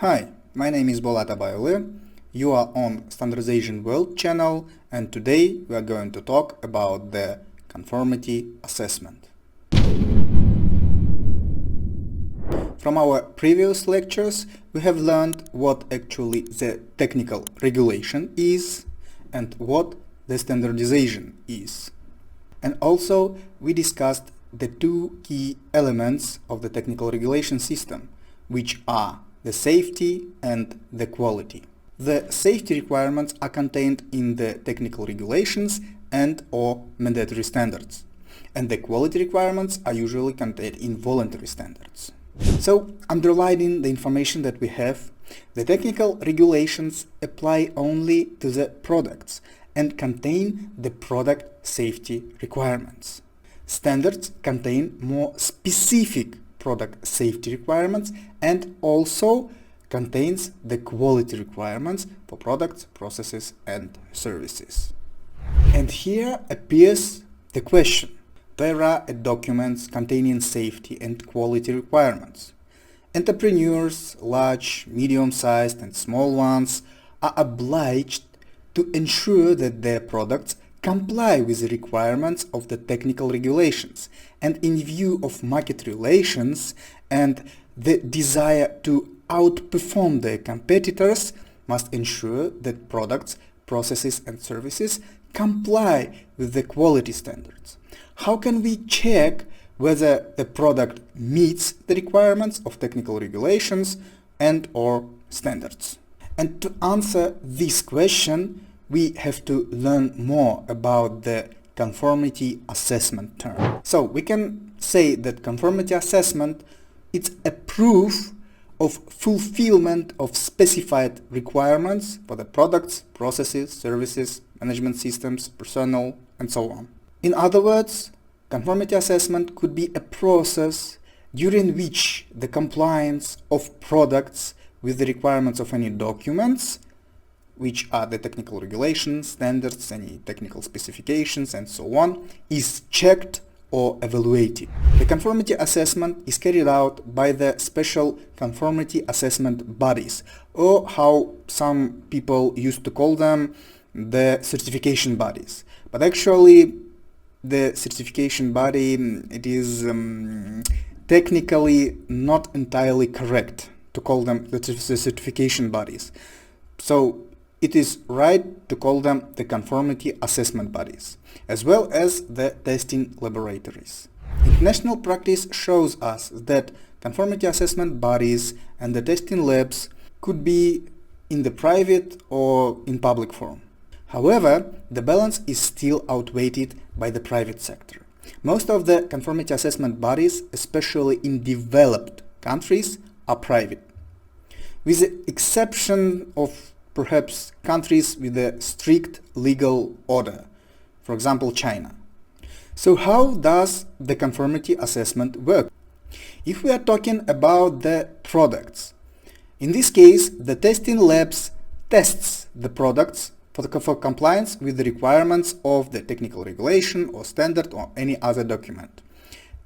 Hi, my name is Bolat Abayolu. You are on Standardization World channel, and today we are going to talk about the conformity assessment. From our previous lectures, we have learned what actually the technical regulation is and what the standardization is. And also we discussed the two key elements of the technical regulation system, which are the safety and the quality. The safety requirements are contained in the technical regulations and/or mandatory standards, and the quality requirements are usually contained in voluntary standards. So, underlining the information that we have, the technical regulations apply only to the products and contain the product safety requirements. Standards contain more specific product safety requirements and also contains the quality requirements for products, processes and services. And here appears the question: there are documents containing safety and quality requirements. Entrepreneurs, large, medium-sized and small ones, are obliged to ensure that their products comply with the requirements of the technical regulations, and in view of market relations and the desire to outperform their competitors, must ensure that products, processes and services comply with the quality standards. How can we check whether the product meets the requirements of technical regulations and/or standards? And to answer this question, we have to learn more about the conformity assessment term. So we can say that conformity assessment is a proof of fulfillment of specified requirements for the products, processes, services, management systems, personnel, and so on. In other words, conformity assessment could be a process during which the compliance of products with the requirements of any documents, which are the technical regulations, standards, any technical specifications, and so on, is checked or evaluated. The conformity assessment is carried out by the special conformity assessment bodies, or how some people used to call them, the certification bodies. But actually, the certification body, it is technically not entirely correct to call them the certification bodies. So it is right to call them the conformity assessment bodies, as well as the testing laboratories. International practice shows us that conformity assessment bodies and the testing labs could be in the private or in public form. However, the balance is still outweighed by the private sector. Most of the conformity assessment bodies, especially in developed countries, are private, with the exception of perhaps countries with a strict legal order, for example China. So how does the conformity assessment work? If we are talking about the products, in this case the testing labs tests the products for compliance with the requirements of the technical regulation or standard or any other document,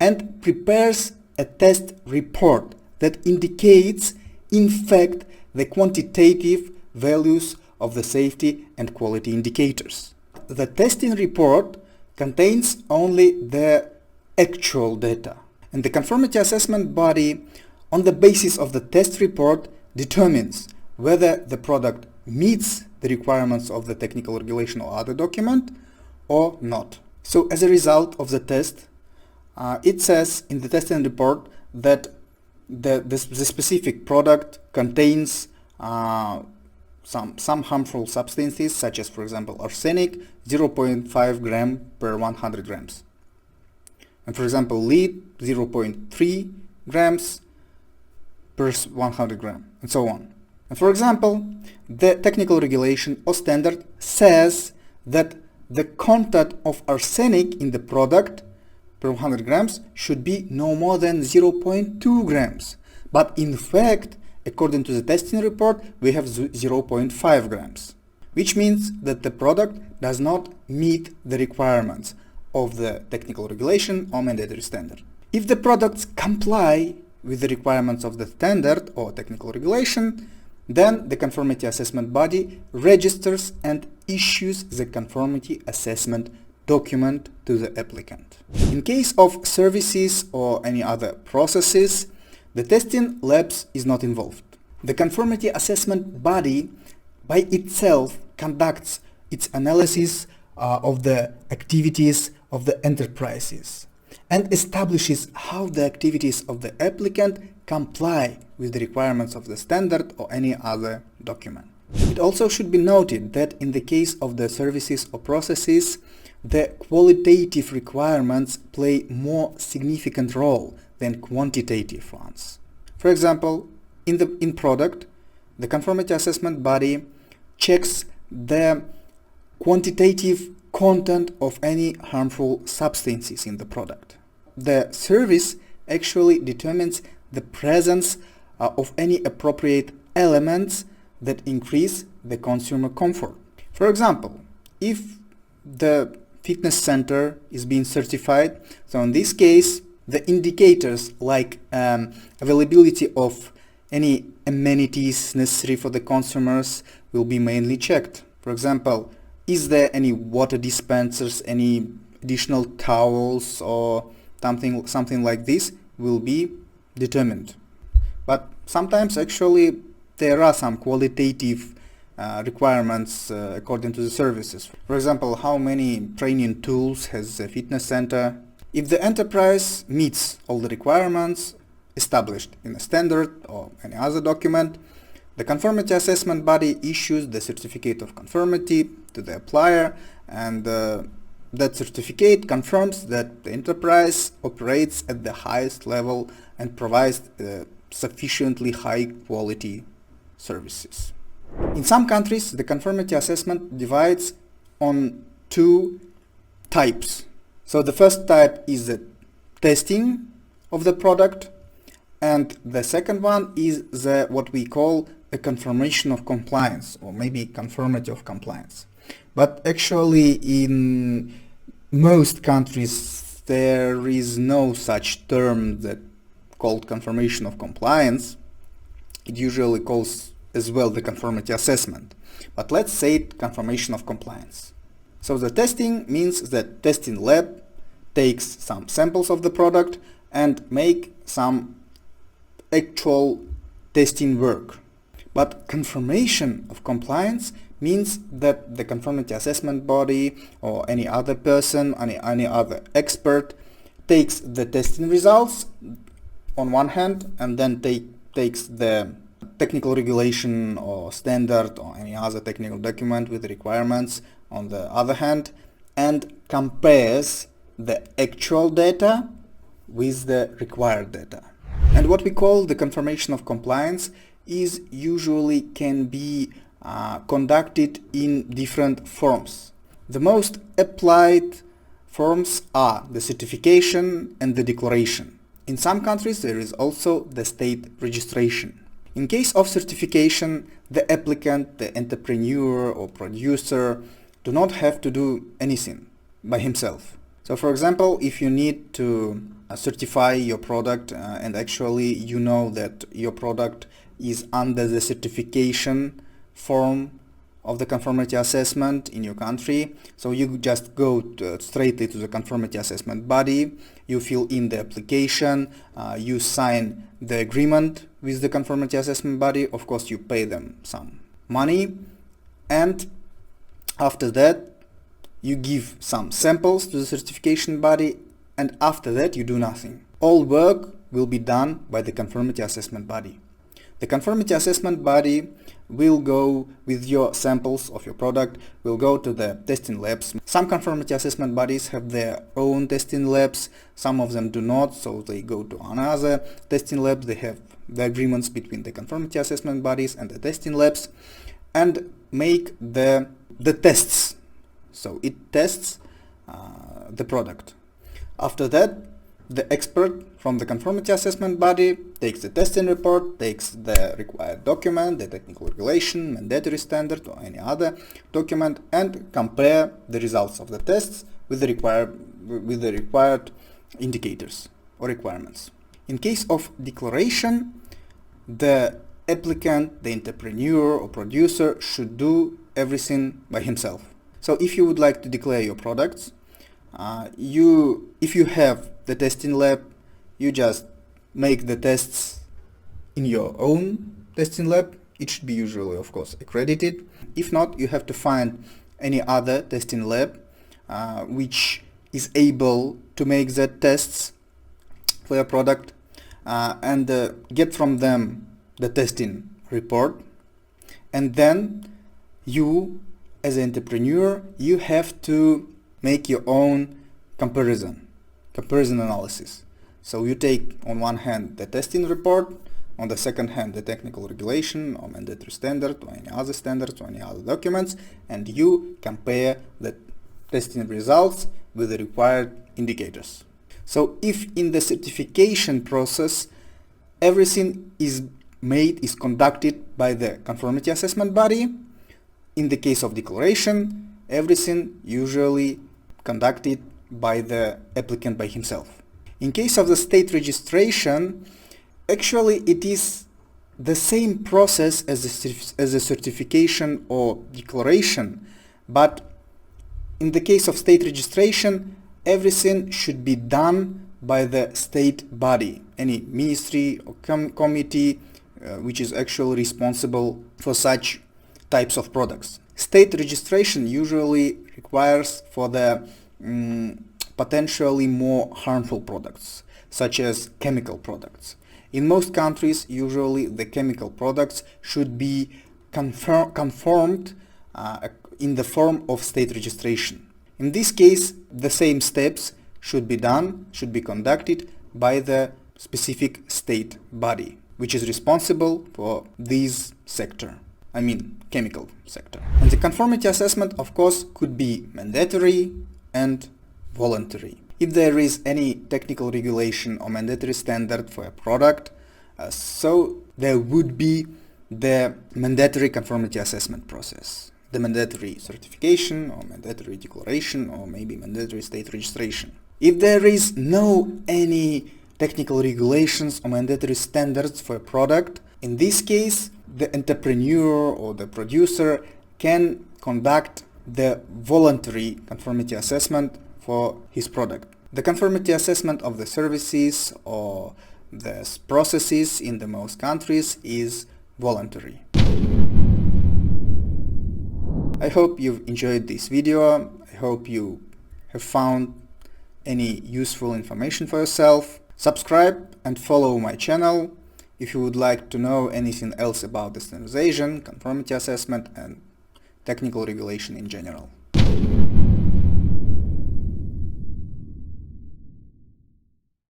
and prepares a test report that indicates in fact the quantitative values of the safety and quality indicators. The testing report contains only the actual data, and the conformity assessment body, on the basis of the test report, determines whether the product meets the requirements of the technical regulation or other document or not. So as a result of the test, it says in the testing report that the specific product contains some harmful substances, such as, for example, arsenic, 0.5 gram per 100 grams. And for example, lead, 0.3 grams per 100 gram, and so on. And for example, the technical regulation or standard says that the content of arsenic in the product per 100 grams should be no more than 0.2 grams. But in fact, according to the testing report, we have 0.5 grams, which means that the product does not meet the requirements of the technical regulation or mandatory standard. If the products comply with the requirements of the standard or technical regulation, then the conformity assessment body registers and issues the conformity assessment document to the applicant. In case of services or any other processes, the testing labs is not involved. The conformity assessment body by itself conducts its analysis of the activities of the enterprises and establishes how the activities of the applicant comply with the requirements of the standard or any other document. It also should be noted that in the case of the services or processes, the qualitative requirements play more significant role than quantitative ones. For example, in product, the conformity assessment body checks the quantitative content of any harmful substances in the product. The service actually determines the presence of any appropriate elements that increase the consumer comfort. For example, if the fitness center is being certified, so in this case the indicators like availability of any amenities necessary for the consumers will be mainly checked. For example, is there any water dispensers, any additional towels or something like this will be determined. But sometimes actually there are some qualitative requirements according to the services. For example, how many training tools has a fitness center? If the enterprise meets all the requirements established in a standard or any other document, the conformity assessment body issues the certificate of conformity to the applier, and that certificate confirms that the enterprise operates at the highest level and provides sufficiently high quality services. In some countries, the conformity assessment divides on two types. So the first type is the testing of the product, and the second one is what we call a confirmation of compliance, or maybe conformity of compliance. But actually in most countries there is no such term that called confirmation of compliance. It usually calls as well the conformity assessment, but let's say it confirmation of compliance. So the testing means that testing lab takes some samples of the product and make some actual testing work. But confirmation of compliance means that the conformity assessment body or any other person, any other expert takes the testing results on one hand and then takes the technical regulation or standard or any other technical document with the requirements on the other hand and compares the actual data with the required data. And what we call the confirmation of compliance is usually can be conducted in different forms. The most applied forms are the certification and the declaration. In some countries there is also the state registration. In case of certification, the applicant, the entrepreneur or producer do not have to do anything by himself. So for example, if you need to certify your product and actually you know that your product is under the certification form of the conformity assessment in your country, so you just go straightly to the conformity assessment body, you fill in the application, you sign the agreement with the conformity assessment body, of course you pay them some money, and after that you give some samples to the certification body, and after that you do nothing. All work will be done by the conformity assessment body. The conformity assessment body will go with your samples of your product, will go to the testing labs. Some conformity assessment bodies have their own testing labs, some of them do not, so they go to another testing lab. They have the agreements between the conformity assessment bodies and the testing labs and make the tests. So it tests the product. After that, the expert from the conformity assessment body takes the testing report, takes the required document, the technical regulation, mandatory standard or any other document, and compare the results of the tests with the required indicators or requirements. In case of declaration, the applicant, the entrepreneur or producer should do everything by himself. So if you would like to declare your products, if you have the testing lab, you just make the tests in your own testing lab. It should be usually, of course, accredited. If not, you have to find any other testing lab which is able to make the tests for your product and get from them the testing report. And then you, as an entrepreneur, you have to make your own comparison analysis. So you take on one hand the testing report, on the second hand the technical regulation or mandatory standard or any other standards or any other documents, and you compare the testing results with the required indicators. So if in the certification process everything is conducted by the conformity assessment body, in the case of declaration, everything usually conducted by the applicant by himself. In case of the state registration, actually it is the same process as a certification or declaration, but in the case of state registration, everything should be done by the state body, any ministry or committee which is actually responsible for such types of products. State registration usually requires for the potentially more harmful products, such as chemical products. In most countries, usually the chemical products should be conformed in the form of state registration. In this case, the same steps should be conducted by the specific state body, which is responsible for this sector. I mean, chemical sector. And the conformity assessment, of course, could be mandatory and voluntary. If there is any technical regulation or mandatory standard for a product, so there would be the mandatory conformity assessment process, the mandatory certification or mandatory declaration or maybe mandatory state registration. If there is no any technical regulations or mandatory standards for a product, in this case the entrepreneur or the producer can conduct the voluntary conformity assessment for his product. The conformity assessment of the services or the processes in the most countries is voluntary. I hope you've enjoyed this video. I hope you have found any useful information for yourself. Subscribe and follow my channel if you would like to know anything else about the standardization, conformity assessment and technical regulation in general.